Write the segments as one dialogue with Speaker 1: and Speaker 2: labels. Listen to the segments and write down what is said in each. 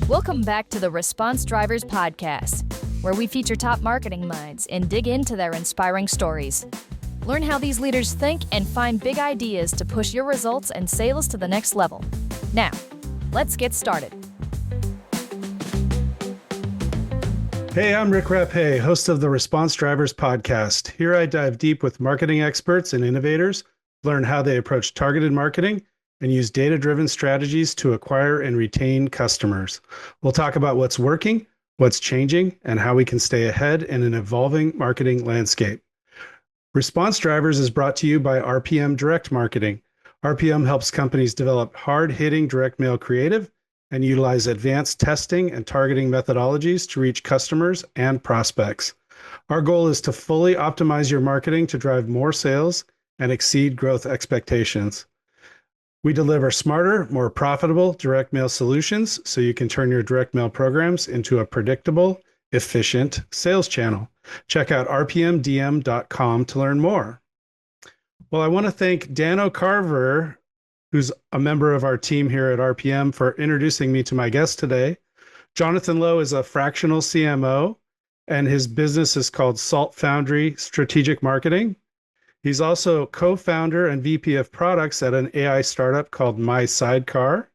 Speaker 1: Welcome back to the Response Drivers Podcast, where we feature top marketing minds and dig into their inspiring stories. Learn how these leaders think and find big ideas to push your results and sales to the next level. Now, let's get started.
Speaker 2: Hey, I'm Rick Rapay, host of the Response Drivers Podcast. Here I dive deep with marketing experts and innovators, learn how they approach targeted marketing, and use data-driven strategies to acquire and retain customers. We'll talk about what's working, what's changing, and how we can stay ahead in an evolving marketing landscape. Response Drivers is brought to you by RPM Direct Marketing. RPM helps companies develop hard-hitting direct mail creative and utilize advanced testing and targeting methodologies to reach customers and prospects. Our goal is to fully optimize your marketing to drive more sales and exceed growth expectations. We deliver smarter, more profitable direct mail solutions so you can turn your direct mail programs into a predictable, efficient sales channel. Check out rpmdm.com to learn more. Well, I want to thank Dano Carver, who's a member of our team here at RPM, for introducing me to my guest today. Jonathan Lowe is a fractional CMO, and his business is called Salt Foundry Strategic Marketing. He's also co-founder and VP of products at an AI startup called MySidecar.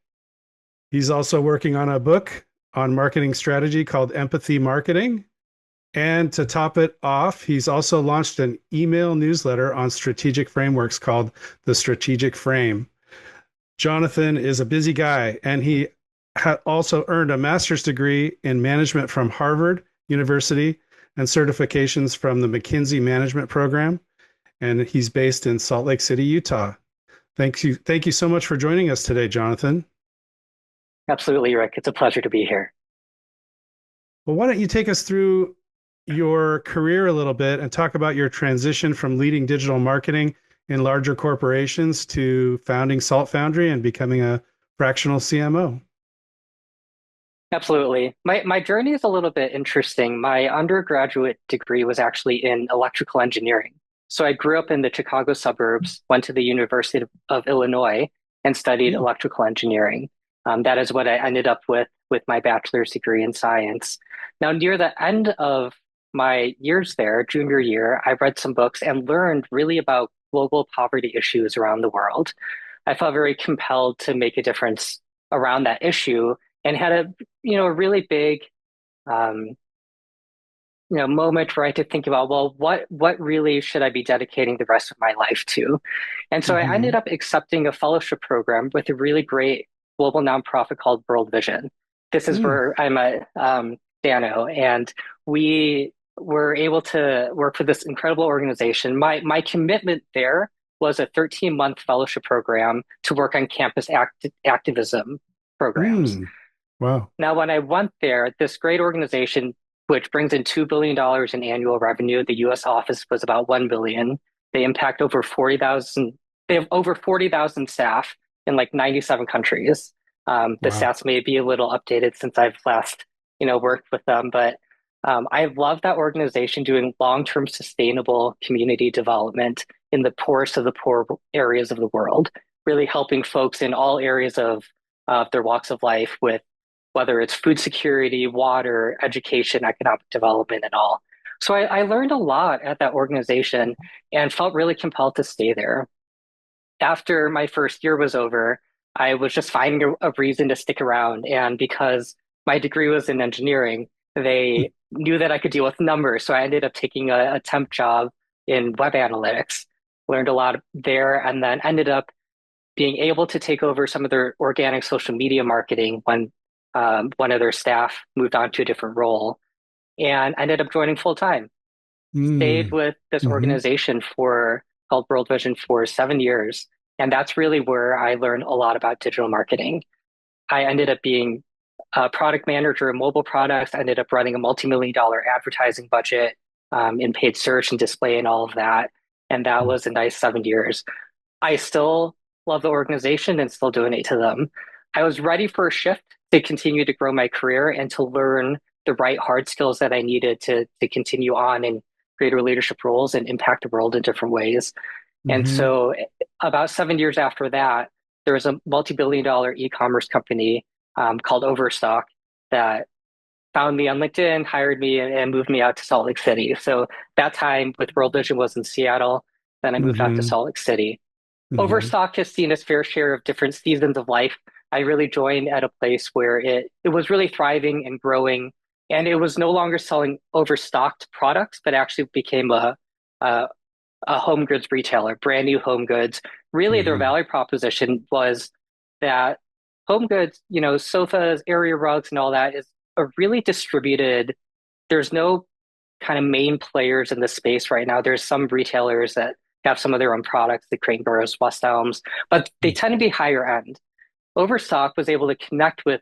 Speaker 2: He's also working on a book on marketing strategy called Empathy Marketing. And to top it off, he's also launched an email newsletter on strategic frameworks called The Strategic Frame. Jonathan is a busy guy, and he also earned a master's degree in management from Harvard University and certifications from the McKinsey Management Program. And he's based in Salt Lake City, Utah. Thank you so much for joining us today, Jonathan.
Speaker 3: Absolutely, Rick. It's a pleasure to be here.
Speaker 2: Well, why don't you take us through your career a little bit and talk about your transition from leading digital marketing in larger corporations to founding Salt Foundry and becoming a fractional CMO?
Speaker 3: Absolutely. My journey is a little bit interesting. My undergraduate degree was actually in electrical engineering. So I grew up in the Chicago suburbs, went to the University of Illinois, and studied electrical engineering. That is what I ended up with my bachelor's degree in science. Now, near the end of my years there, junior year, I read some books and learned really about global poverty issues around the world. I felt very compelled to make a difference around that issue and had a really big moment where I had to think about, well, what really should I be dedicating the rest of my life to? And so I ended up accepting a fellowship program with a really great global nonprofit called World Vision. This is where I'm at Dano, and we were able to work for this incredible organization. My commitment there was a 13-month fellowship program to work on campus activism programs.
Speaker 2: Wow.
Speaker 3: Now, when I went there, this great organization, which brings in $2 billion in annual revenue. The US office was about $1 billion. They impact over 40,000. They have over 40,000 staff in like 97 countries. The stats may be a little updated since I've last, worked with them, but I love that organization doing long-term sustainable community development in the poorest of the poor areas of the world, really helping folks in all areas of their walks of life with whether it's food security, water, education, economic development, and all. So I learned a lot at that organization and felt really compelled to stay there. After my first year was over, I was just finding a reason to stick around. And because my degree was in engineering, they knew that I could deal with numbers. So I ended up taking a temp job in web analytics, learned a lot there, and then ended up being able to take over some of their organic social media marketing when one of their staff moved on to a different role, and ended up joining full time. Stayed with this organization called World Vision for 7 years. And that's really where I learned a lot about digital marketing. I ended up being a product manager in mobile products, ended up running a multi-million-dollar advertising budget in paid search and display and all of that. And that was a nice 7 years. I still love the organization and still donate to them. I was ready for a shift to continue to grow my career and to learn the right hard skills that I needed to continue on in greater leadership roles and impact the world in different ways. And so about 7 years after that, there was a multi-billion-dollar e-commerce company called Overstock that found me on LinkedIn, hired me, and moved me out to Salt Lake City. So that time with World Vision was in Seattle. Then I moved out to
Speaker 2: Mm-hmm.
Speaker 3: Salt Lake City.
Speaker 2: Mm-hmm.
Speaker 3: Overstock has seen its fair share of different seasons of life. I really joined at a place where it was really thriving and growing, and it was no longer selling overstocked products, but actually became a, a home goods retailer, brand new home goods. Really, their
Speaker 2: Mm-hmm.
Speaker 3: value proposition was that home goods, sofas, area rugs, and all that is a really distributed. There's no kind of main players in the space right now. There's some retailers that have some of their own products, the Crane Burroughs, West Elms, but they tend to be higher end. Overstock was able to connect with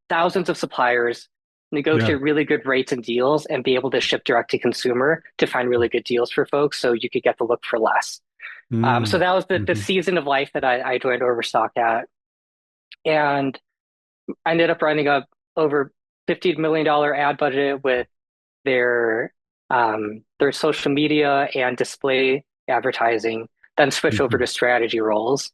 Speaker 3: thousands of suppliers,
Speaker 2: Yeah.
Speaker 3: negotiate really good rates and deals, and be able to ship direct to consumer to find really good deals for folks so you could get the look for less. So that was the
Speaker 2: Mm-hmm.
Speaker 3: season of life that I joined Overstock at. And I ended up running a over $50 million ad budget with their social media and display advertising, then switch over
Speaker 2: Mm-hmm.
Speaker 3: to strategy roles.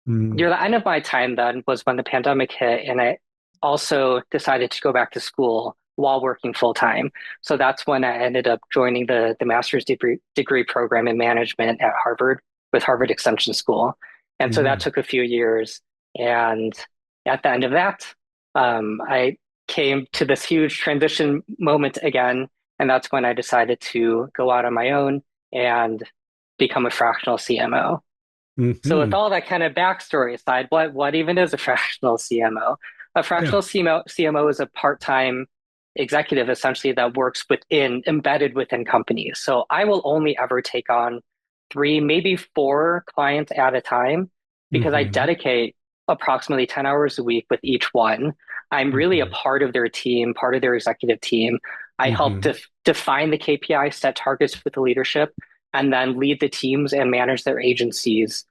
Speaker 2: Mm-hmm.
Speaker 3: Near the end of my time then was when the pandemic hit, and I also decided to go back to school while working full time. So that's when I ended up joining the master's degree program in management at Harvard with Harvard Extension School. And so that
Speaker 2: Mm-hmm.
Speaker 3: took a few years. And at the end of that, I came to this huge transition moment again. And that's when I decided to go out on my own and become a fractional CMO. So with
Speaker 2: Mm-hmm.
Speaker 3: all that kind of backstory aside, what even is a fractional CMO? A
Speaker 2: Yeah.
Speaker 3: fractional CMO is a part-time executive essentially that works embedded within companies. So I will only ever take on three, maybe four clients at a time because I
Speaker 2: Mm-hmm.
Speaker 3: dedicate approximately 10 hours a week with each one. I'm really a
Speaker 2: Mm-hmm.
Speaker 3: part of their team, part of their executive team. I help
Speaker 2: Mm-hmm.
Speaker 3: define the KPI, set targets with the leadership, and then lead the teams and manage their agencies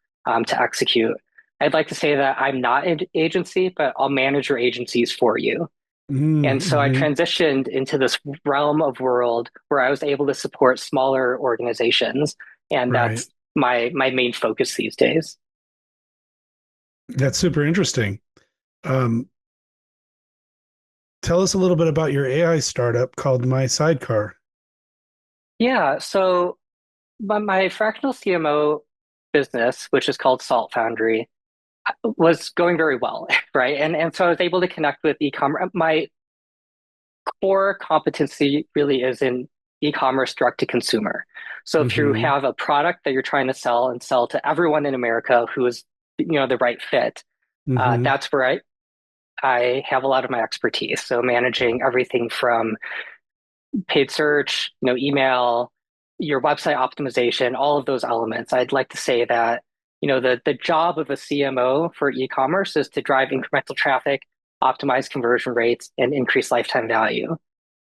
Speaker 3: to execute. I'd like to say that I'm not an agency, but I'll manage your agencies for you. And so I
Speaker 2: Mm-hmm.
Speaker 3: transitioned into this realm of world where I was able to support smaller organizations. And
Speaker 2: Right.
Speaker 3: that's my main focus these days.
Speaker 2: That's super interesting. Um, Tell us a little bit about your AI startup called MySidecar.
Speaker 3: Yeah. So my fractional CMO business, which is called Salt Foundry, was going very well, right? And so I was able to connect with e-commerce. My core competency really is in e-commerce direct to consumer. So if you
Speaker 2: Mm-hmm.
Speaker 3: have a product that you're trying to sell and sell to everyone in America who is, the right fit,
Speaker 2: Mm-hmm.
Speaker 3: that's where I have a lot of my expertise. So managing everything from paid search, email, your website optimization, all of those elements. I'd like to say that, the job of a CMO for e-commerce is to drive incremental traffic, optimize conversion rates, and increase lifetime value.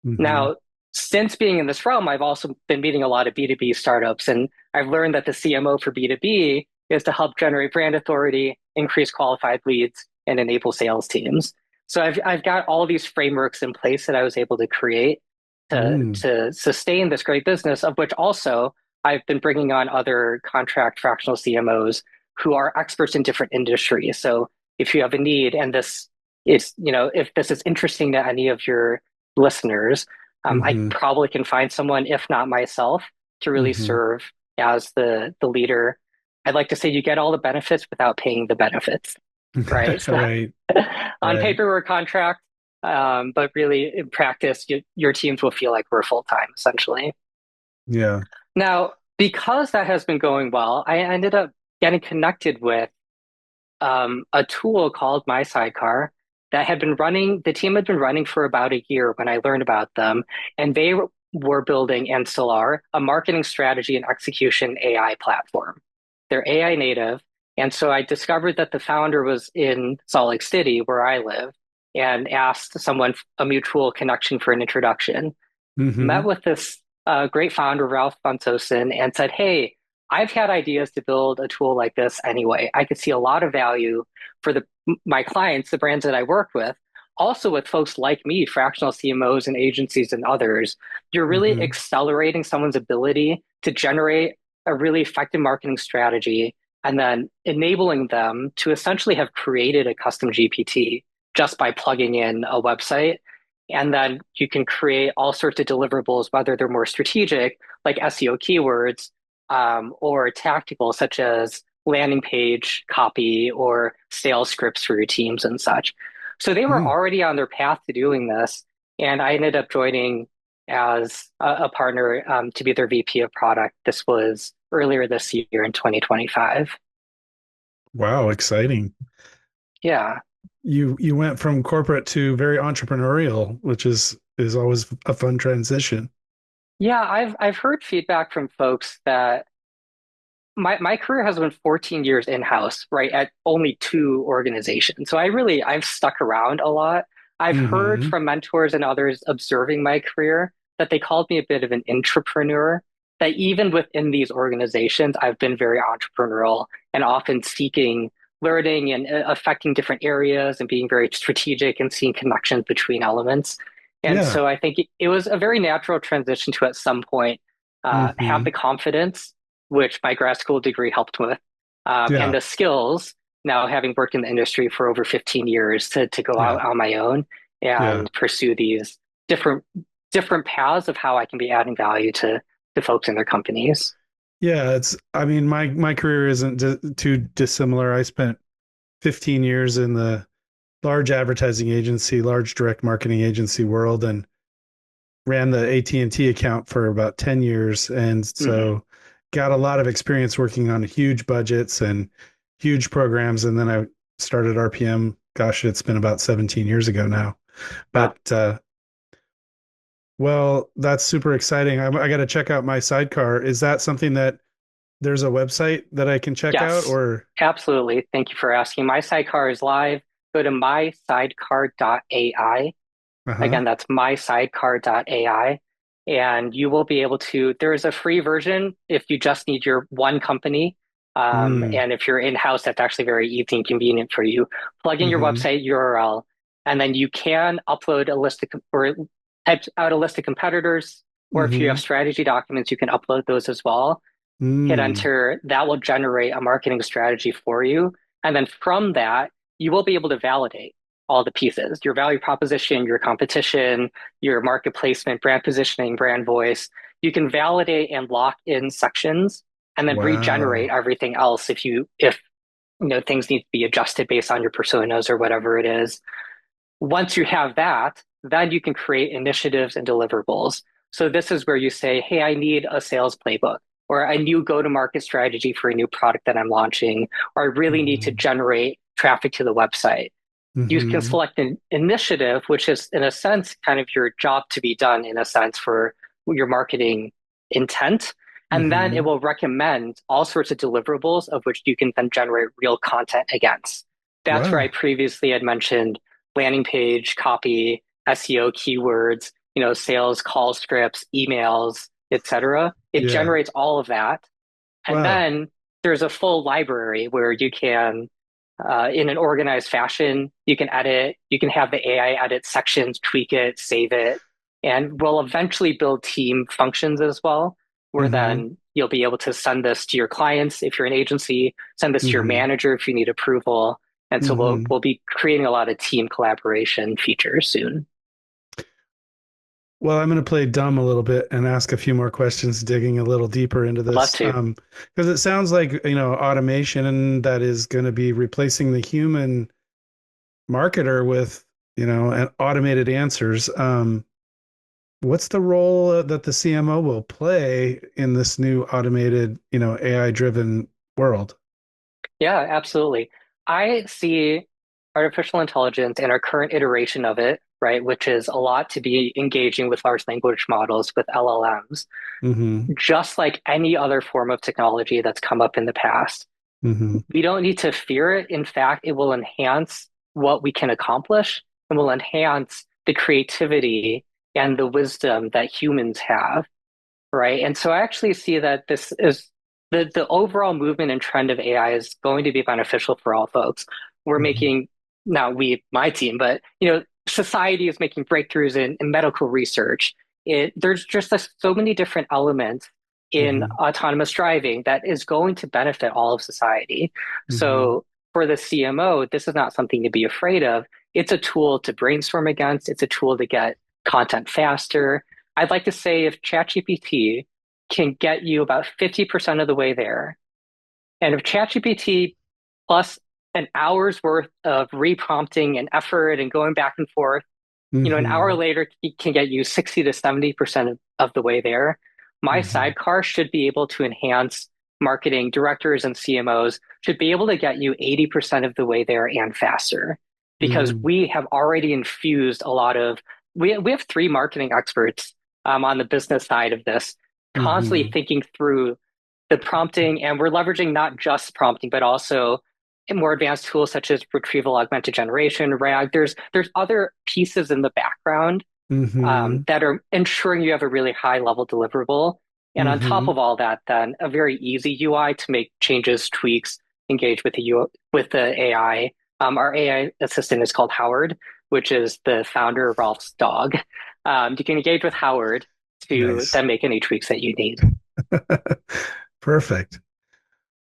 Speaker 2: Mm-hmm.
Speaker 3: Now, since being in this realm, I've also been meeting a lot of B2B startups, and I've learned that the CMO for B2B is to help generate brand authority, increase qualified leads, and enable sales teams. So I've got all these frameworks in place that I was able to create
Speaker 2: Mm.
Speaker 3: to sustain this great business, of which also I've been bringing on other contract fractional CMOs who are experts in different industries. So if you have a need, and this is, if this is interesting to any of your listeners, I
Speaker 2: Mm-hmm.
Speaker 3: probably can find someone, if not myself, to really
Speaker 2: Mm-hmm.
Speaker 3: serve as the leader. I'd like to say you get all the benefits without paying the benefits, right? So
Speaker 2: Right.
Speaker 3: on
Speaker 2: Right.
Speaker 3: paper, we're a contract, but really in practice, your teams will feel like we're full time, essentially.
Speaker 2: Yeah.
Speaker 3: Now, because that has been going well, I ended up getting connected with a tool called MySidecar that had been running, the team had been running for about a year when I learned about them. And they were building and still are a marketing strategy and execution AI platform. They're AI native. And so I discovered that the founder was in Salt Lake City, where I live, and asked someone, a mutual connection, for an introduction. Met
Speaker 2: Mm-hmm.
Speaker 3: with this great founder, Ralph Bonsosin, and said, "Hey, I've had ideas to build a tool like this anyway. I could see a lot of value for my clients, the brands that I work with, also with folks like me, fractional CMOs and agencies and others. You're really
Speaker 2: Mm-hmm.
Speaker 3: accelerating someone's ability to generate a really effective marketing strategy and then enabling them to essentially have created a custom GPT just by plugging in a website. And then you can create all sorts of deliverables, whether they're more strategic, like SEO keywords, or tactical, such as landing page copy or sales scripts for your teams and such. So they were
Speaker 2: Mm.
Speaker 3: already on their path to doing this. And I ended up joining as a partner to be their VP of product. This was earlier this year in 2025.
Speaker 2: Wow, exciting.
Speaker 3: Yeah.
Speaker 2: You went from corporate to very entrepreneurial, which is always a fun transition.
Speaker 3: Yeah, I've heard feedback from folks that my career has been 14 years in-house, right, at only two organizations. So I've stuck around a lot. I've heard
Speaker 2: Hmm.
Speaker 3: from mentors and others observing my career that they called me a bit of an entrepreneur, that even within these organizations, I've been very entrepreneurial and often seeking learning and affecting different areas and being very strategic and seeing connections between elements. And
Speaker 2: Yeah.
Speaker 3: so I think it was a very natural transition to at some point have
Speaker 2: Hmm.
Speaker 3: the confidence which my grad school degree helped with, and
Speaker 2: Yeah.
Speaker 3: the skills now having worked in the industry for over 15 years to go
Speaker 2: Yeah.
Speaker 3: out on my own
Speaker 2: Yeah.
Speaker 3: and pursue these different different paths of how I can be adding value to folks in their companies.
Speaker 2: Yeah, I mean, my career isn't too dissimilar. I spent 15 years in the large advertising agency, large direct marketing agency world and ran the AT&T account for about 10 years. And
Speaker 3: Hmm.
Speaker 2: so got a lot of experience working on huge budgets and huge programs. And then I started RPM. Gosh, it's been about 17 years ago now.
Speaker 3: Wow.
Speaker 2: But well, that's super exciting. I got to check out MySidecar. Is that something that there's a website that I can check out
Speaker 3: Yes,
Speaker 2: or?
Speaker 3: absolutely. Thank you for asking. My sidecar is live. Go to mysidecar.ai.
Speaker 2: Uh-huh.
Speaker 3: Again, that's mysidecar.ai. And you will be able to, there is a free version if you just need your one company.
Speaker 2: Mm.
Speaker 3: And if you're in-house, that's actually very easy and convenient for you. Plug in your
Speaker 2: Mm-hmm.
Speaker 3: website URL, and then you can upload a list of, or type out a list of competitors, or if you have
Speaker 2: Mm-hmm.
Speaker 3: strategy documents, you can upload those as well. Hit
Speaker 2: Mm.
Speaker 3: enter, that will generate a marketing strategy for you. And then from that, you will be able to validate all the pieces, your value proposition, your competition, your market placement, brand positioning, brand voice. You can validate and lock in sections and then regenerate
Speaker 2: Wow.
Speaker 3: everything else if things need to be adjusted based on your personas or whatever it is. Once you have that, then you can create initiatives and deliverables. So this is where you say, hey, I need a sales playbook or a new go-to-market strategy for a new product that I'm launching, or I really need to
Speaker 2: Mm-hmm.
Speaker 3: generate traffic to the website. You can
Speaker 2: Mm-hmm.
Speaker 3: select an initiative, which is in a sense kind of your job to be done in a sense for your marketing intent. And then it
Speaker 2: Mm-hmm.
Speaker 3: will recommend all sorts of deliverables of which you can then generate real content against. That's where I
Speaker 2: Wow.
Speaker 3: previously had mentioned landing page, copy, SEO keywords, sales call scripts, emails, etc. It
Speaker 2: Yeah.
Speaker 3: generates all of that. And
Speaker 2: Wow.
Speaker 3: then there's a full library where you can in an organized fashion. You can edit, you can have the AI edit sections, tweak it, save it, and we'll eventually build team functions as well, where
Speaker 2: Mm-hmm.
Speaker 3: then you'll be able to send this to your clients if you're an agency, send this to your
Speaker 2: Mm-hmm.
Speaker 3: manager if you need approval. And so we'll
Speaker 2: Mm-hmm.
Speaker 3: we'll be creating a lot of team collaboration features soon.
Speaker 2: Well, I'm going to play dumb a little bit and ask a few more questions, digging a little deeper into
Speaker 3: I'd love
Speaker 2: this.
Speaker 3: to.
Speaker 2: Because it sounds like, automation that is going to be replacing the human marketer with, automated answers. What's the role that the CMO will play in this new automated, AI driven world?
Speaker 3: Yeah, absolutely. I see artificial intelligence and our current iteration of it, right, which is a lot to be engaging with large language models with LLMs,
Speaker 2: Mm-hmm.
Speaker 3: just like any other form of technology that's come up in the past.
Speaker 2: Mm-hmm.
Speaker 3: We don't need to fear it. In fact, it will enhance what we can accomplish and will enhance the creativity and the wisdom that humans have, right? And so I actually see that this is the overall movement and trend of AI is going to be beneficial for all folks. We're
Speaker 2: Mm-hmm.
Speaker 3: making, not we, my team, but society is making breakthroughs in medical research. There's just so many different elements in
Speaker 2: Mm-hmm.
Speaker 3: autonomous driving that is going to benefit all of society.
Speaker 2: Mm-hmm.
Speaker 3: So for the CMO, this is not something to be afraid of. It's a tool to brainstorm against. It's a tool to get content faster. I'd like to say if ChatGPT can get you about 50% of the way there, and if ChatGPT plus an hour's worth of reprompting and effort and going back and forth, an hour
Speaker 2: Hmm.
Speaker 3: later can get you 60 to 70% of the way there. My
Speaker 2: Hmm.
Speaker 3: sidecar should be able to enhance marketing directors and CMOs, should be able to get you 80% of the way there and faster because
Speaker 2: Hmm.
Speaker 3: we have already infused a lot of, we have three marketing experts on the business side of this, constantly
Speaker 2: Hmm.
Speaker 3: thinking through the prompting, and we're leveraging not just prompting, but also more advanced tools such as retrieval augmented generation, RAG. There's other pieces in the background
Speaker 2: Hmm.
Speaker 3: that are ensuring you have a really high level deliverable. And on top
Speaker 2: Hmm.
Speaker 3: of all that, then a very easy UI to make changes, tweaks, engage with with the AI. Our AI assistant is called Howard, which is the founder of Ralph's dog. You can engage with Howard to
Speaker 2: Nice.
Speaker 3: then make any tweaks that you need.
Speaker 2: Perfect.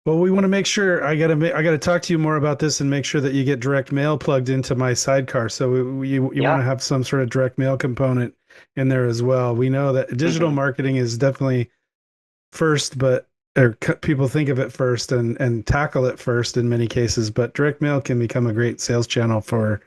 Speaker 2: Well, we want to make sure I gotta talk to you more about this and make sure that you get direct mail plugged into my sidecar. So you want
Speaker 3: Yeah.
Speaker 2: to have some sort of direct mail component in there as well. We know that digital
Speaker 3: Hmm.
Speaker 2: marketing is definitely first, but people think of it first and tackle it first in many cases. But direct mail can become a great sales channel for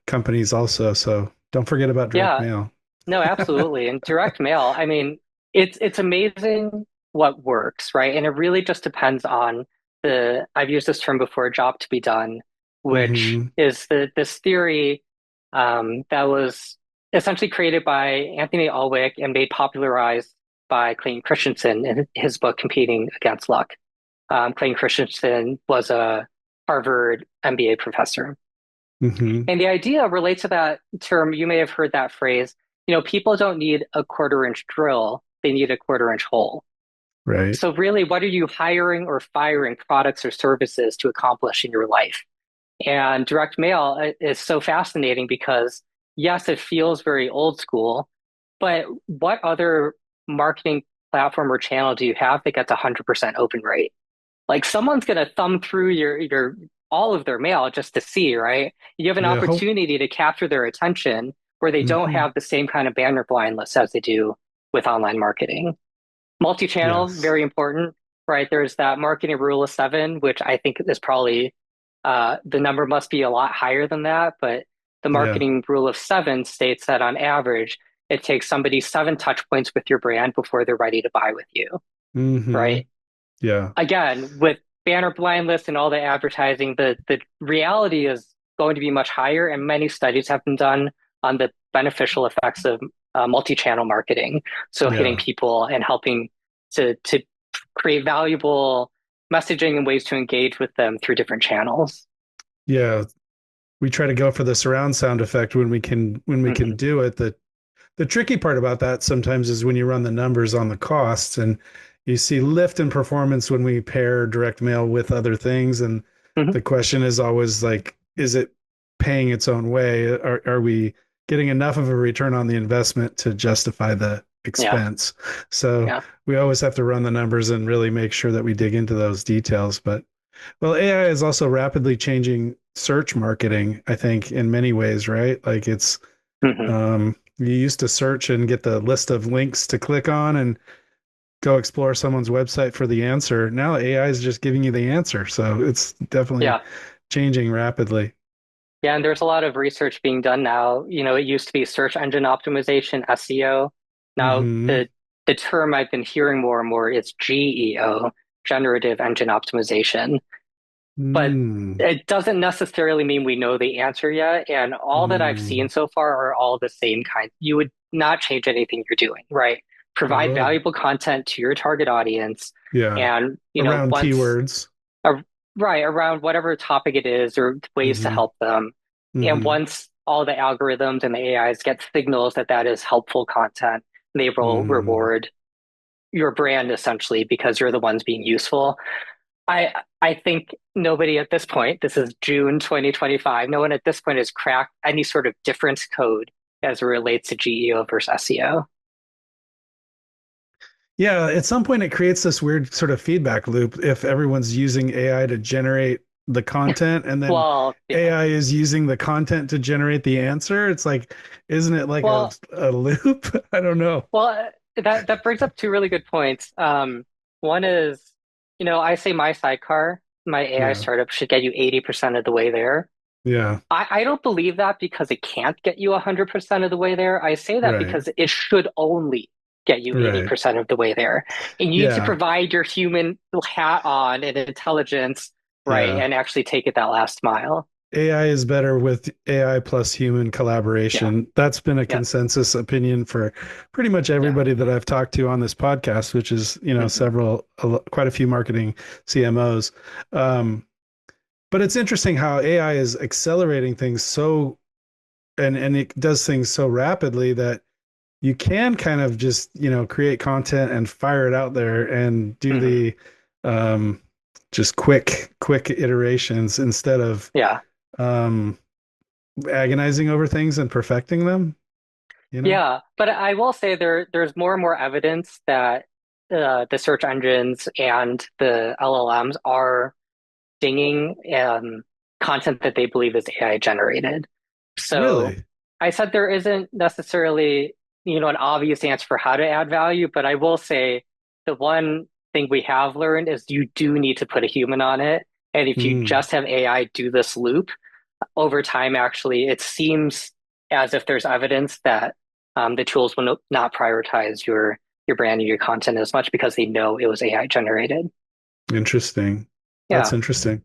Speaker 2: companies also. So don't forget about direct
Speaker 3: Yeah.
Speaker 2: mail.
Speaker 3: No, absolutely. And direct mail, I mean, it's amazing what works, right? And it really just depends on I've used this term before, job to be done, which
Speaker 2: Hmm.
Speaker 3: is this theory that was essentially created by Anthony Ulrich and made popularized by Clayton Christensen in his book Competing Against Luck. Clayton Christensen was a Harvard MBA professor.
Speaker 2: Hmm.
Speaker 3: And the idea relates to that term. You may have heard that phrase. People don't need a quarter inch drill, they need a quarter inch hole.
Speaker 2: Right.
Speaker 3: So, really, what are you hiring or firing products or services to accomplish in your life? And direct mail is so fascinating because, yes, it feels very old school, but what other marketing platform or channel do you have that gets 100% open rate? Like someone's going to thumb through your all of their mail just to see, right? You have an
Speaker 2: Yeah. Hope.
Speaker 3: opportunity to capture their attention where they don't
Speaker 2: Hmm.
Speaker 3: have the same kind of banner blindness as they do with online marketing. Multi-channel,
Speaker 2: Yes.
Speaker 3: very important, right? There's that marketing rule of seven, which I think is probably the number must be a lot higher than that, but the
Speaker 2: Yeah.
Speaker 3: marketing rule of seven states that on average, it takes somebody seven touch points with your brand before they're ready to buy with you,
Speaker 2: Hmm.
Speaker 3: right?
Speaker 2: Yeah.
Speaker 3: Again, with banner blind lists and all the advertising, the reality is going to be much higher, and many studies have been done on the beneficial effects of multi-channel marketing. So hitting
Speaker 2: Yeah.
Speaker 3: people and helping to create valuable messaging and ways to engage with them through different channels.
Speaker 2: Yeah. We try to go for the surround sound effect when we can
Speaker 3: Hmm.
Speaker 2: do it. The tricky part about that sometimes is when you run the numbers on the costs and you see lift in performance when we pair direct mail with other things. And
Speaker 3: Hmm.
Speaker 2: the question is always like, is it paying its own way? Are we getting enough of a return on the investment to justify the
Speaker 3: Yeah,
Speaker 2: expense? So
Speaker 3: yeah.
Speaker 2: we always have to run the numbers and really make sure that we dig into those details. But well, AI is also rapidly changing search marketing, I think, in many ways, right? Like
Speaker 3: Hmm.
Speaker 2: you used to search and get the list of links to click on and go explore someone's website for the answer. Now AI is just giving you the answer. So it's definitely
Speaker 3: Yeah.
Speaker 2: changing rapidly.
Speaker 3: Yeah, and there's a lot of research being done now. It used to be search engine optimization, SEO. Now
Speaker 2: Hmm.
Speaker 3: the term I've been hearing more and more is GEO, generative engine optimization. But
Speaker 2: Mm.
Speaker 3: it doesn't necessarily mean we know the answer yet. And all that I've
Speaker 2: Mm.
Speaker 3: seen so far are all the same kind. You would not change anything you're doing, right? Provide
Speaker 2: Oh,
Speaker 3: valuable content to your target audience.
Speaker 2: yeah.
Speaker 3: And,
Speaker 2: Around
Speaker 3: once
Speaker 2: keywords.
Speaker 3: right around whatever topic it is or ways to
Speaker 2: Hmm.
Speaker 3: help them. And
Speaker 2: Hmm.
Speaker 3: once all the algorithms and the AIs get signals that that is helpful content, they will
Speaker 2: Hmm.
Speaker 3: reward your brand essentially because you're the ones being useful. I think nobody at this point, this is June 2025, no one at this point has cracked any sort of difference code as it relates to GEO versus SEO.
Speaker 2: Yeah, at some point it creates this weird sort of feedback loop if everyone's using AI to generate the content, and then
Speaker 3: Well, yeah.
Speaker 2: AI is using the content to generate the answer. It's like, isn't it like
Speaker 3: Well,
Speaker 2: a loop? I don't know.
Speaker 3: that brings up two really good points. One is, I say my sidecar, my AI
Speaker 2: Yeah.
Speaker 3: startup should get you 80% of the way there.
Speaker 2: Yeah.
Speaker 3: I don't believe that because it can't get you 100% of the way there. I say that
Speaker 2: Right.
Speaker 3: because it should only get you
Speaker 2: Right.
Speaker 3: 80% of the way there. And you need to
Speaker 2: Yeah.
Speaker 3: provide your human hat on and intelligence, right?
Speaker 2: Yeah.
Speaker 3: And actually take it that last mile.
Speaker 2: AI is better with AI plus human
Speaker 3: Yeah.
Speaker 2: collaboration. That's been a
Speaker 3: Yeah.
Speaker 2: consensus opinion for pretty much
Speaker 3: Yeah.
Speaker 2: everybody that I've talked to on this podcast, which is,
Speaker 3: Mhm.
Speaker 2: quite a few marketing CMOs. Um, but it's interesting how AI is accelerating things so, and it does things so rapidly that you can kind of just, create content and fire it out there and do
Speaker 3: Mhm.
Speaker 2: the, um, just quick iterations instead of,
Speaker 3: Yeah.
Speaker 2: um, agonizing over things and perfecting them, you know?
Speaker 3: Yeah, but I will say there's more and more evidence that the search engines and the LLMs are dinging content that they believe is AI generated. So
Speaker 2: Really?
Speaker 3: I said there isn't necessarily, an obvious answer for how to add value, but I will say the one thing we have learned is you do need to put a human on it. And if you
Speaker 2: Mm,
Speaker 3: just have AI do this loop, over time, actually, it seems as if there's evidence that the tools will not prioritize your brand and your content as much because they know it was AI generated.
Speaker 2: interesting. That's
Speaker 3: Yeah.
Speaker 2: interesting.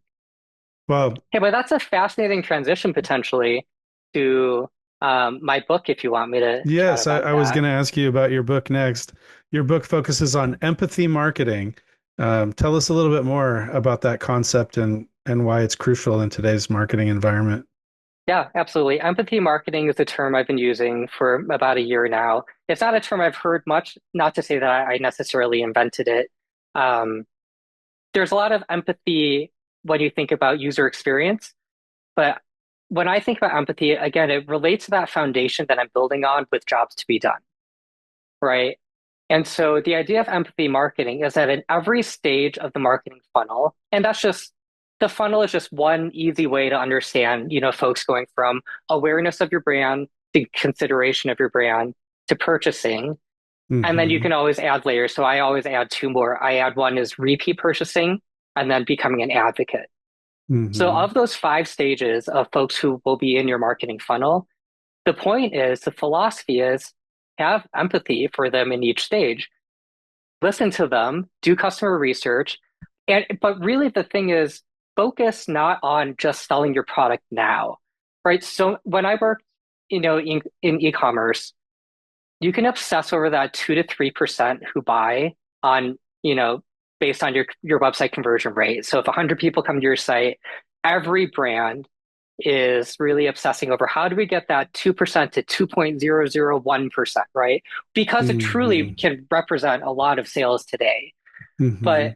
Speaker 2: Well,
Speaker 3: Hey, but that's a fascinating transition potentially to my book if you want me to chat
Speaker 2: yes,
Speaker 3: about
Speaker 2: I was
Speaker 3: that.
Speaker 2: going to ask you about your book next. Your book focuses on empathy marketing. Tell us a little bit more about that concept and why it's crucial in today's marketing environment.
Speaker 3: Yeah, absolutely. Empathy marketing is a term I've been using for about a year now. It's not a term I've heard much, not to say that I necessarily invented it. Um, there's a lot of empathy when you think about user experience. But when I think about empathy, again, it relates to that foundation that I'm building on with jobs to be done, right? And so the idea of empathy marketing is that in every stage of the marketing funnel, and that's just the funnel is just one easy way to understand, folks going from awareness of your brand to consideration of your brand to purchasing. And then you
Speaker 2: Hmm.
Speaker 3: can always add layers. So I always add two more. I add one is repeat purchasing and then becoming an advocate. So,
Speaker 2: Hmm.
Speaker 3: of those five stages of folks who will be in your marketing funnel, the point is the philosophy is have empathy for them in each stage, listen to them, do customer research. But really, the thing is, focus not on just selling your product now, right? So, when I work, in e-commerce, you can obsess over that 2 to 3% who buy on, based on your website conversion rate. So if 100 people come to your site, every brand is really obsessing over how do we get that 2% to 2.001%, right? Because it truly
Speaker 2: Hmm.
Speaker 3: can represent a lot of sales today.
Speaker 2: Hmm.
Speaker 3: But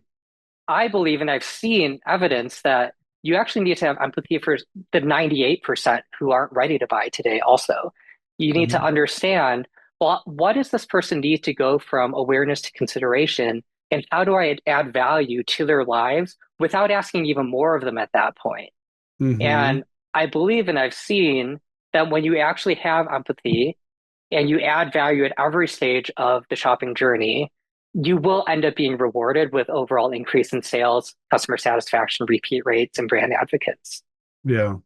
Speaker 3: I believe, and I've seen evidence that you actually need to have empathy for the 98% who aren't ready to buy today also. You need to
Speaker 2: Hmm.
Speaker 3: understand, well, what does this person need to go from awareness to consideration? And how do I add value to their lives without asking even more of them at that point?
Speaker 2: Hmm.
Speaker 3: And I believe and I've seen that when you actually have empathy and you add value at every stage of the shopping journey, you will end up being rewarded with overall increase in sales, customer satisfaction, repeat rates, and brand advocates.
Speaker 2: Yeah.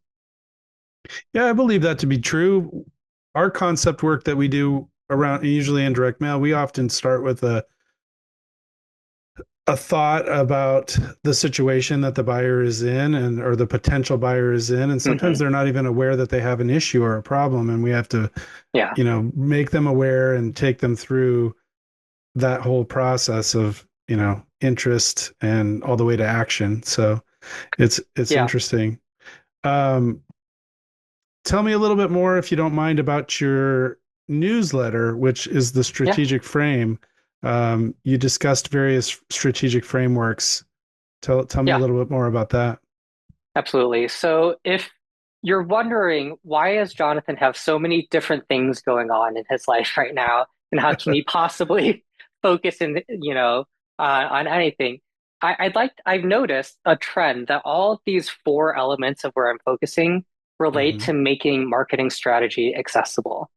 Speaker 2: Yeah, I believe that to be true. Our concept work that we do around usually in direct mail, we often start with a thought about the situation that the buyer is in and or the potential buyer is in, and sometimes
Speaker 3: Hmm.
Speaker 2: they're not even aware that they have an issue or a problem, and we have to,
Speaker 3: Yeah.
Speaker 2: make them aware and take them through that whole process of, interest and all the way to action. So it's
Speaker 3: Yeah.
Speaker 2: interesting. Um, Tell me a little bit more, if you don't mind, about your newsletter, which is the
Speaker 3: Yeah.
Speaker 2: strategic frame. You discussed various strategic frameworks. Tell me a
Speaker 3: Yeah.
Speaker 2: little bit more about that.
Speaker 3: Absolutely. So if you're wondering why does Jonathan have so many different things going on in his life right now, and how can he possibly focus on anything? I've noticed a trend that all of these four elements of where I'm focusing relate
Speaker 2: Mm-hmm.
Speaker 3: to making marketing strategy accessible.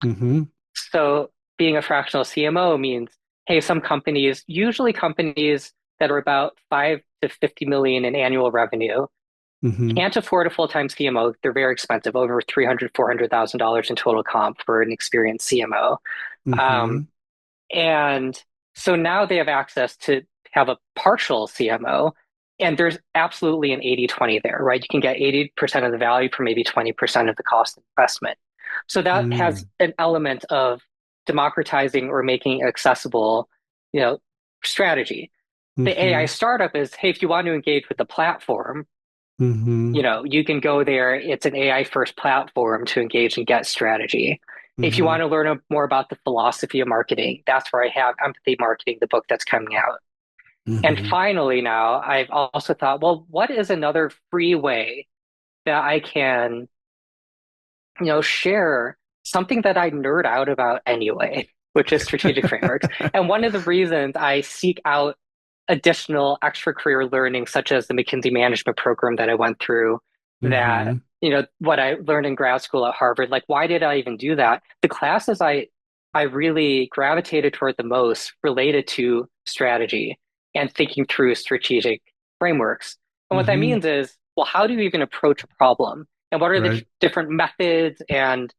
Speaker 2: Mm-hmm.
Speaker 3: So being a fractional CMO means, hey, some companies, usually companies that are about 5 to 50 million in annual revenue,
Speaker 2: Mm-hmm.
Speaker 3: can't afford a full-time CMO. They're very expensive, over 300, $400,000 in total comp for an experienced CMO.
Speaker 2: Mm-hmm.
Speaker 3: Um, and so now they have access to have a partial CMO, and there's absolutely an 80-20 there, right? You can get 80% of the value for maybe 20% of the cost of investment. So that has
Speaker 2: Mm-hmm.
Speaker 3: an element of democratizing or making accessible, you know, strategy. The AI
Speaker 2: Mm-hmm.
Speaker 3: startup is, hey, if you want to engage with the platform,
Speaker 2: Mm-hmm.
Speaker 3: you can go there. It's an AI first platform to engage and get strategy. If you
Speaker 2: Mm-hmm.
Speaker 3: want to learn more about the philosophy of marketing, that's where I have Empathy Marketing, the book that's coming out. And
Speaker 2: Mm-hmm.
Speaker 3: finally, now I've also thought, well, what is another free way that I can, share something that I nerd out about anyway, which is strategic frameworks. And one of the reasons I seek out additional extra career learning, such as the McKinsey management program that I went through, that,
Speaker 2: Mm-hmm.
Speaker 3: what I learned in grad school at Harvard, like, why did I even do that? The classes I really gravitated toward the most related to strategy and thinking through strategic frameworks. And what that
Speaker 2: Mm-hmm.
Speaker 3: means is, well, how do you even approach a problem? And what are the
Speaker 2: Right.
Speaker 3: different methods and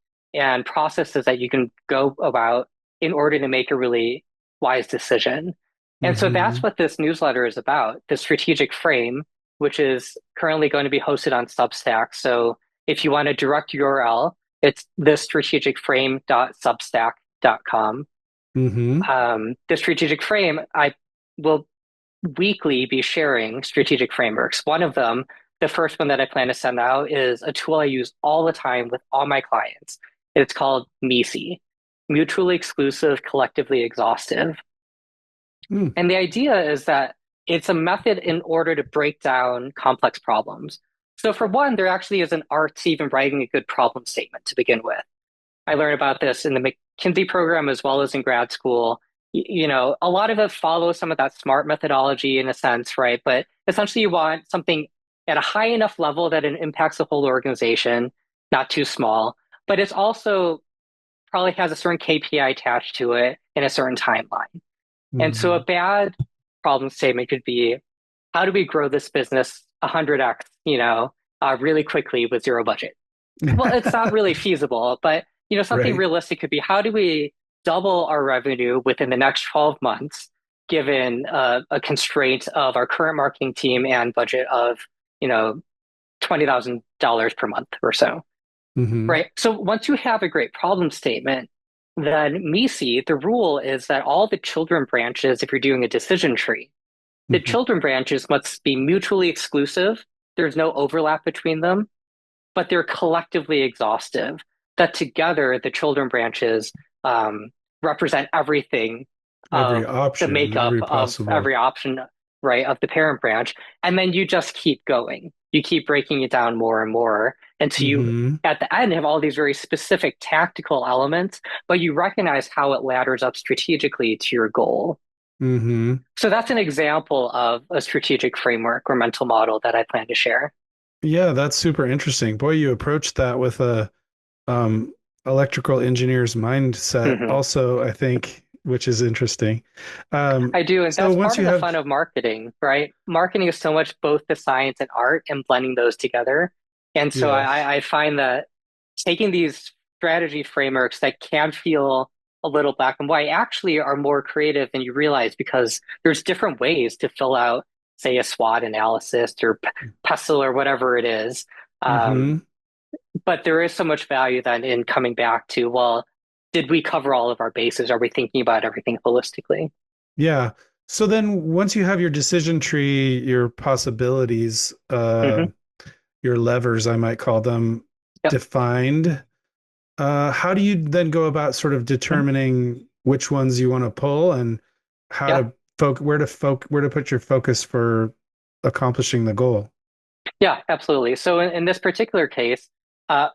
Speaker 3: processes that you can go about in order to make a really wise decision? And so
Speaker 2: Mm-hmm.
Speaker 3: that's what this newsletter is about, the strategic frame, which is currently going to be hosted on Substack. So if you want a direct URL, it's thestrategicframe.substack.com.
Speaker 2: Mm-hmm.
Speaker 3: The strategic frame, I will weekly be sharing strategic frameworks. One of them, the first one that I plan to send out, is a tool I use all the time with all my clients. It's called MECE, mutually exclusive, collectively exhaustive.
Speaker 2: Mm.
Speaker 3: And the idea is that it's a method in order to break down complex problems. So for one, there actually is an art to even writing a good problem statement to begin with. I learned about this in the McKinsey program as well as in grad school. A lot of it follows some of that SMART methodology in a sense, right? But essentially, you want something at a high enough level that it impacts the whole organization, not too small, but it's also probably has a certain KPI attached to it in a certain timeline. And so a
Speaker 2: Mm-hmm.
Speaker 3: bad problem statement could be, how do we grow this business 100x, really quickly with zero budget? Well, it's not really feasible, but something
Speaker 2: Right.
Speaker 3: realistic could be, how do we double our revenue within the next 12 months, given a constraint of our current marketing team and budget of, you know, $20,000 per month or so,
Speaker 2: Mm-hmm.
Speaker 3: right? So once you have a great problem statement, then MECE, the rule is that all the children branches, if you're doing a decision tree, the
Speaker 2: Mm-hmm.
Speaker 3: children branches must be mutually exclusive. There's no overlap between them, but they're collectively exhaustive. That together, the children branches represent everything
Speaker 2: Every
Speaker 3: of the
Speaker 2: option,
Speaker 3: makeup
Speaker 2: every
Speaker 3: of
Speaker 2: possible.
Speaker 3: every option, right, of the parent branch. And then you just keep going. You keep breaking it down more and more until you,
Speaker 2: Mm-hmm.
Speaker 3: at the end, have all these very specific tactical elements, but you recognize how it ladders up strategically to your goal.
Speaker 2: Mm-hmm.
Speaker 3: So that's an example of a strategic framework or mental model that I plan to share.
Speaker 2: Yeah, that's super interesting. Boy, you approached that with a um, electrical engineer's mindset,
Speaker 3: Mhm.
Speaker 2: also, I think, which is interesting.
Speaker 3: I do, and
Speaker 2: So
Speaker 3: that's
Speaker 2: once
Speaker 3: part
Speaker 2: you
Speaker 3: of the
Speaker 2: have,
Speaker 3: fun of marketing, right? Marketing is so much both the science and art and blending those together. And so
Speaker 2: yes,
Speaker 3: I find that taking these strategy frameworks that can feel a little black and white actually are more creative than you realize because there's different ways to fill out, say, a SWOT analysis or PESTLE or whatever it is. Um,
Speaker 2: mm-hmm.
Speaker 3: but there is so much value then in coming back to, well, did we cover all of our bases? Are we thinking about everything holistically?
Speaker 2: Yeah. So then once you have your decision tree, your possibilities,
Speaker 3: Hmm.
Speaker 2: your levers, I might call them,
Speaker 3: Yep.
Speaker 2: defined, how do you then go about sort of
Speaker 3: Mhm.
Speaker 2: determining which ones you want to pull and how
Speaker 3: Yeah.
Speaker 2: to where to put your focus for accomplishing the goal?
Speaker 3: Yeah, absolutely. So in this particular case,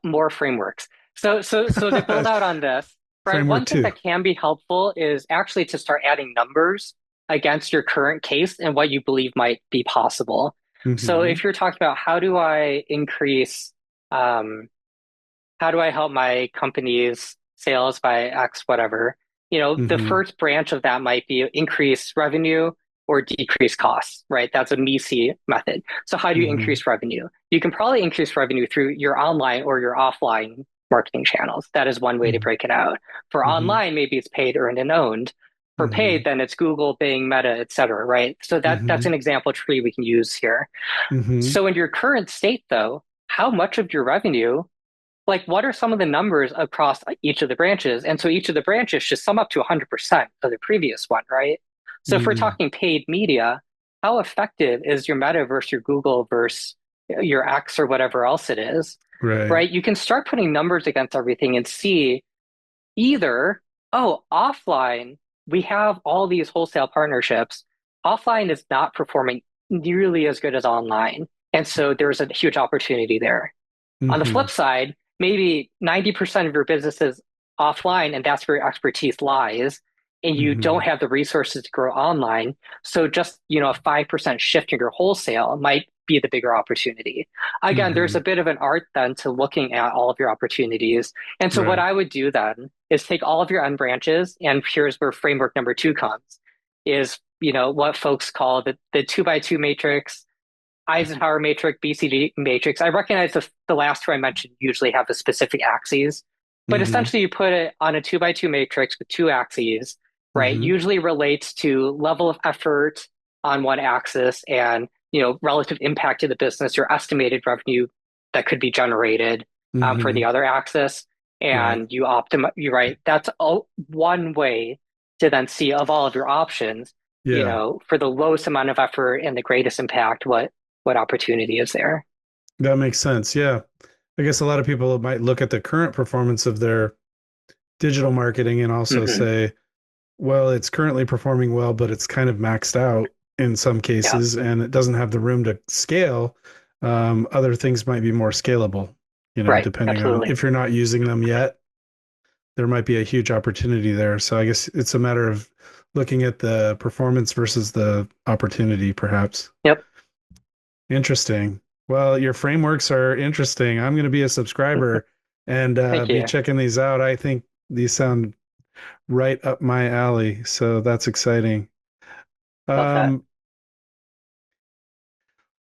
Speaker 3: more frameworks. So to build out on this, right,
Speaker 2: Framework
Speaker 3: one thing
Speaker 2: two.
Speaker 3: that can be helpful is actually to start adding numbers against your current case and what you believe might be possible. So
Speaker 2: Mm-hmm.
Speaker 3: if you're talking about how do I increase, how do I help my company's sales by X, whatever, the
Speaker 2: Mm-hmm.
Speaker 3: first branch of that might be increase revenue or decrease costs, right? That's a MECE method. So how do you
Speaker 2: Mm-hmm.
Speaker 3: increase revenue? You can probably increase revenue through your online or your offline marketing channels. That is one way to break it out. For
Speaker 2: Mm-hmm.
Speaker 3: online, maybe it's paid, earned, and owned. For
Speaker 2: Mm-hmm.
Speaker 3: paid, then it's Google, Bing, Meta, et cetera, right? So that's
Speaker 2: Mm-hmm.
Speaker 3: an example tree we can use here.
Speaker 2: Mm-hmm.
Speaker 3: So in your current state, though, how much of your revenue, like what are some of the numbers across each of the branches? And so each of the branches should sum up to 100% of the previous one, right? So if we're
Speaker 2: Mm-hmm.
Speaker 3: talking paid media, how effective is your Meta versus your Google versus your X or whatever else it is,
Speaker 2: Right.
Speaker 3: right? You can start putting numbers against everything and see either, oh, offline, we have all these wholesale partnerships. Offline is not performing nearly as good as online. And so there's a huge opportunity there. On the
Speaker 2: Mm-hmm.
Speaker 3: flip side, maybe 90% of your business is offline and that's where your expertise lies, and you
Speaker 2: Mm-hmm.
Speaker 3: don't have the resources to grow online. So just, a 5% shift in your wholesale might be the bigger opportunity. Again, there's
Speaker 2: Mm-hmm.
Speaker 3: a bit of an art then to looking at all of your opportunities. And so what
Speaker 2: Right.
Speaker 3: I would do then is take all of your end branches, and here's where framework number two comes, is, what folks call the two by two matrix, Eisenhower matrix, BCG matrix. I recognize the last two I mentioned usually have the specific axes, but
Speaker 2: Mm-hmm.
Speaker 3: essentially you put it on a two by two matrix with two axes, right?
Speaker 2: Mm-hmm.
Speaker 3: Usually relates to level of effort on one axis and, relative impact to the business or estimated revenue that could be generated for
Speaker 2: Mm-hmm.
Speaker 3: the other axis.
Speaker 2: Right.
Speaker 3: And you right. That's one way to then see of all of your options,
Speaker 2: Yeah.
Speaker 3: for the lowest amount of effort and the greatest impact, what opportunity is there.
Speaker 2: That makes sense. Yeah. I guess a lot of people might look at the current performance of their digital marketing and also
Speaker 3: Hmm.
Speaker 2: say, well, it's currently performing well, but it's kind of maxed out in some
Speaker 3: Yeah,
Speaker 2: cases and it doesn't have the room to scale. Other things might be more scalable,
Speaker 3: right.
Speaker 2: depending on
Speaker 3: Absolutely.
Speaker 2: if you're not using them yet, there might be a huge opportunity there. So I guess it's a matter of looking at the performance versus the opportunity, perhaps.
Speaker 3: Yep.
Speaker 2: Interesting. Well, your frameworks are interesting. I'm going to be a subscriber and
Speaker 3: Thank
Speaker 2: be
Speaker 3: you.
Speaker 2: checking these out. I think these sound right up my alley. So that's exciting.
Speaker 3: Love that.
Speaker 2: Um,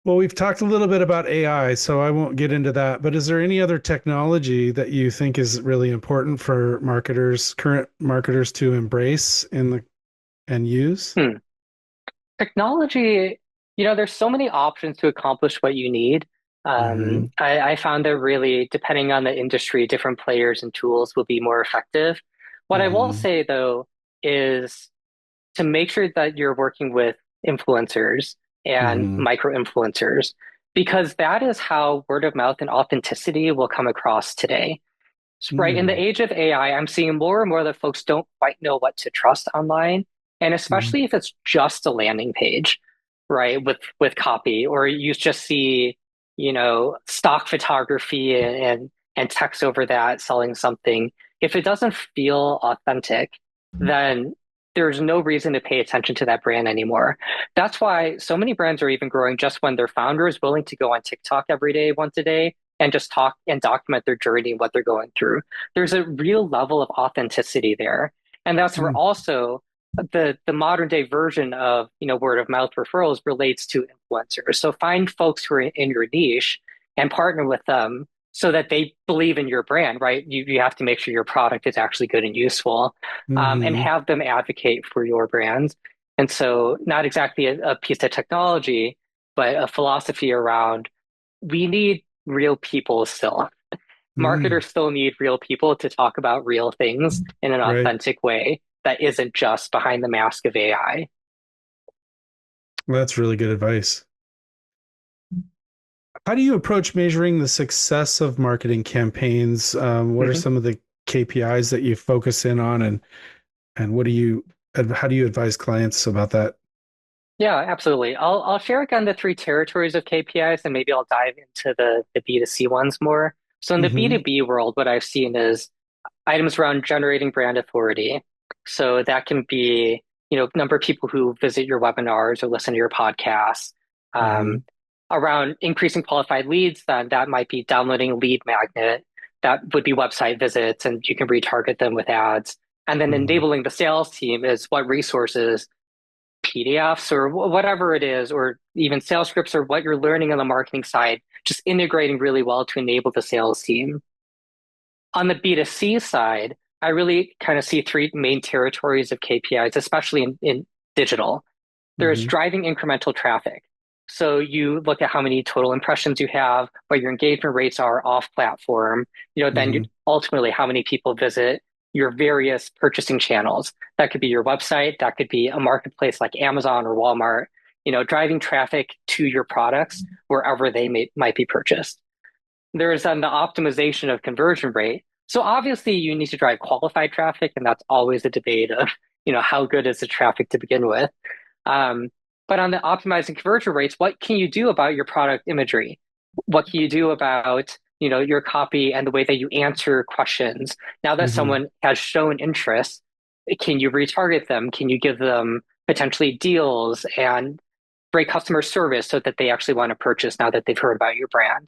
Speaker 2: well, we've talked a little bit about AI, so I won't get into that. But is there any other technology that you think is really important for marketers, current marketers to embrace and use?
Speaker 3: Hmm. Technology, there's so many options to accomplish what you need.
Speaker 2: Mm-hmm.
Speaker 3: I found that really, depending on the industry, different players and tools will be more effective. What I will
Speaker 2: Mm-hmm.
Speaker 3: say, though, is to make sure that you're working with influencers and
Speaker 2: Mm-hmm.
Speaker 3: micro influencers, because that is how word of mouth and authenticity will come across today. Right. In the
Speaker 2: Mm-hmm.
Speaker 3: age of AI, I'm seeing more and more that folks don't quite know what to trust online. And especially if it's just a landing page, right, with copy, or you just see, stock photography and text over that selling something. If it doesn't feel authentic, then there's no reason to pay attention to that brand anymore. That's why so many brands are even growing just when their founder is willing to go on TikTok every day, once a day, and just talk and document their journey and what they're going through. There's a real level of authenticity there. And that's where
Speaker 2: Mm-hmm.
Speaker 3: also the modern day version of, word of mouth referrals relates to influencers. So find folks who are in your niche and partner with them so that they believe in your brand, right? You have to make sure your product is actually good and useful, and
Speaker 2: Mm-hmm.
Speaker 3: have them advocate for your brand. And so not exactly a piece of technology, but a philosophy around we need real people still.
Speaker 2: Mm-hmm.
Speaker 3: Marketers still need real people to talk about real things in an
Speaker 2: Right.
Speaker 3: authentic way that isn't just behind the mask of AI.
Speaker 2: Well, that's really good advice. How do you approach measuring the success of marketing campaigns? What are
Speaker 3: Mhm.
Speaker 2: some of the KPIs that you focus in on, and how do you advise clients about that?
Speaker 3: Yeah, absolutely. I'll share again the three territories of KPIs and maybe I'll dive into the B2C ones more. So in the
Speaker 2: Mm-hmm.
Speaker 3: B2B world, what I've seen is items around generating brand authority. So that can be, number of people who visit your webinars or listen to your podcasts.
Speaker 2: Mm-hmm.
Speaker 3: Around increasing qualified leads, then that might be downloading a lead magnet. That would be website visits, and you can retarget them with ads. And then
Speaker 2: Mm-hmm.
Speaker 3: enabling the sales team is what resources, PDFs or whatever it is, or even sales scripts or what you're learning on the marketing side, just integrating really well to enable the sales team. On the B2C side, I really kind of see three main territories of KPIs, especially in digital. There's
Speaker 2: Mm-hmm.
Speaker 3: driving incremental traffic. So you look at how many total impressions you have, what your engagement rates are off platform, then
Speaker 2: Mm-hmm.
Speaker 3: ultimately how many people visit your various purchasing channels. That could be your website, that could be a marketplace like Amazon or Walmart, driving traffic to your products wherever they might be purchased. There's then the optimization of conversion rate. So obviously you need to drive qualified traffic, and that's always a debate of, how good is the traffic to begin with. But on the optimizing conversion rates, what can you do about your product imagery? What can you do about, your copy and the way that you answer questions? Now that
Speaker 2: Mm-hmm.
Speaker 3: someone has shown interest, can you retarget them? Can you give them potentially deals and great customer service so that they actually want to purchase now that they've heard about your brand?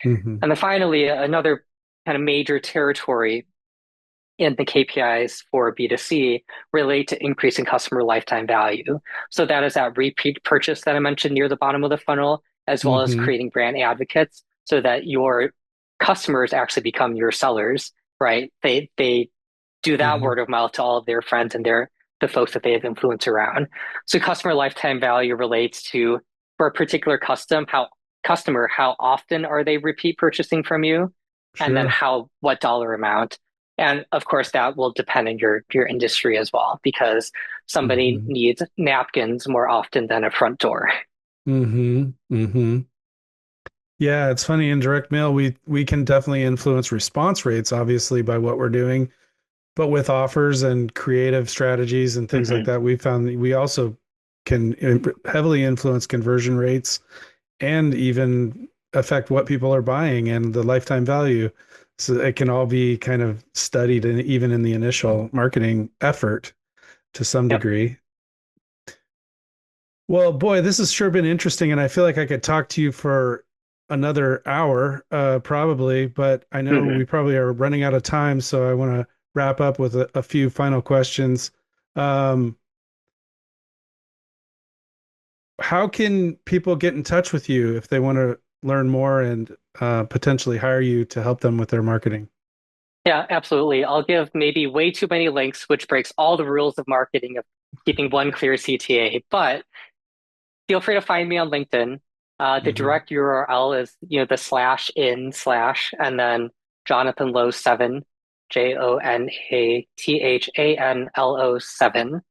Speaker 2: Mm-hmm.
Speaker 3: And then finally, another kind of major territory in the KPIs for B2C relate to increasing customer lifetime value. So that is that repeat purchase that I mentioned near the bottom of the funnel, as well as
Speaker 2: Mm-hmm.
Speaker 3: creating brand advocates so that your customers actually become your sellers, right? They do that
Speaker 2: Mm-hmm.
Speaker 3: word of mouth to all of their friends and the folks that they have influence around. So customer lifetime value relates to, for a particular customer, how often are they repeat purchasing from you? And then
Speaker 2: Sure.
Speaker 3: what dollar amount? And of course, that will depend on your industry as well, because somebody
Speaker 2: Mm-hmm.
Speaker 3: needs napkins more often than a front door.
Speaker 2: Mm-hmm. Mm-hmm. Yeah, it's funny in direct mail, we can definitely influence response rates, obviously, by what we're doing. But with offers and creative strategies and things like
Speaker 3: Mhm.
Speaker 2: that, we found that we also can heavily influence conversion rates and even affect what people are buying and the lifetime value. So it can all be kind of studied and even in the initial marketing effort to some
Speaker 3: Yep.
Speaker 2: degree. Well, boy, this has sure been interesting, and I feel like I could talk to you for another hour, probably, but I know we
Speaker 3: Mhm.
Speaker 2: probably are running out of time, so I want to wrap up with a few final questions. Um, how can people get in touch with you if they want to learn more and potentially hire you to help them with their marketing?
Speaker 3: Yeah, absolutely. I'll give maybe way too many links, which breaks all the rules of marketing of keeping one clear CTA. But feel free to find me on LinkedIn. The
Speaker 2: Hmm.
Speaker 3: direct URL is, the /in/ and then Jonathan Lowe 7, JONATHANLO 7,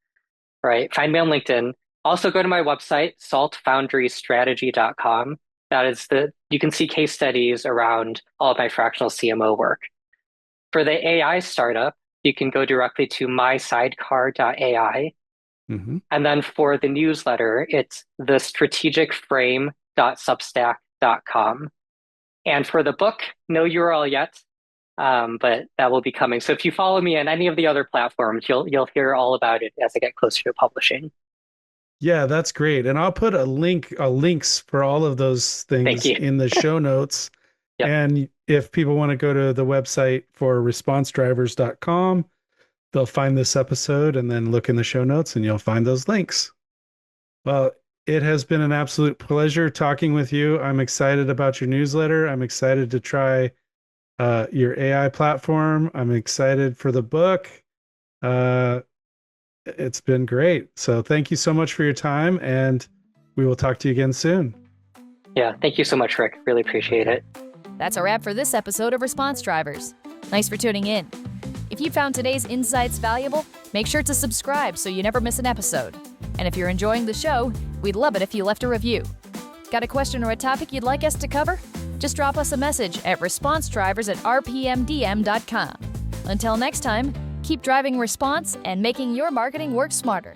Speaker 3: right? Find me on LinkedIn. Also go to my website, saltfoundrystrategy.com. You can see case studies around all of my fractional CMO work. For the AI startup, you can go directly to MySidecar.ai.
Speaker 2: Hmm.
Speaker 3: And then for the newsletter, it's thestrategicframe.substack.com. And for the book, no URL yet, but that will be coming. So if you follow me on any of the other platforms, you'll hear all about it as I get closer to publishing.
Speaker 2: Yeah, that's great. And I'll put links for all of those
Speaker 3: Thank
Speaker 2: things
Speaker 3: you.
Speaker 2: in the show notes.
Speaker 3: Yep.
Speaker 2: And if people want to go to the website for responsedrivers.com, they'll find this episode and then look in the show notes and you'll find those links. Well, it has been an absolute pleasure talking with you. I'm excited about your newsletter. I'm excited to try your AI platform. I'm excited for the book. Uh, it's been great. So thank you so much for your time, and we will talk to you again soon.
Speaker 3: Yeah. Thank you so much, Rick. Really appreciate
Speaker 2: Okay.
Speaker 3: it.
Speaker 1: That's a wrap for this episode of Response Drivers. Thanks for tuning in. If you found today's insights valuable, make sure to subscribe so you never miss an episode. And if you're enjoying the show, we'd love it if you left a review. Got a question or a topic you'd like us to cover? Just drop us a message at responsedrivers@rpmdm.com. Until next time, keep driving response and making your marketing work smarter.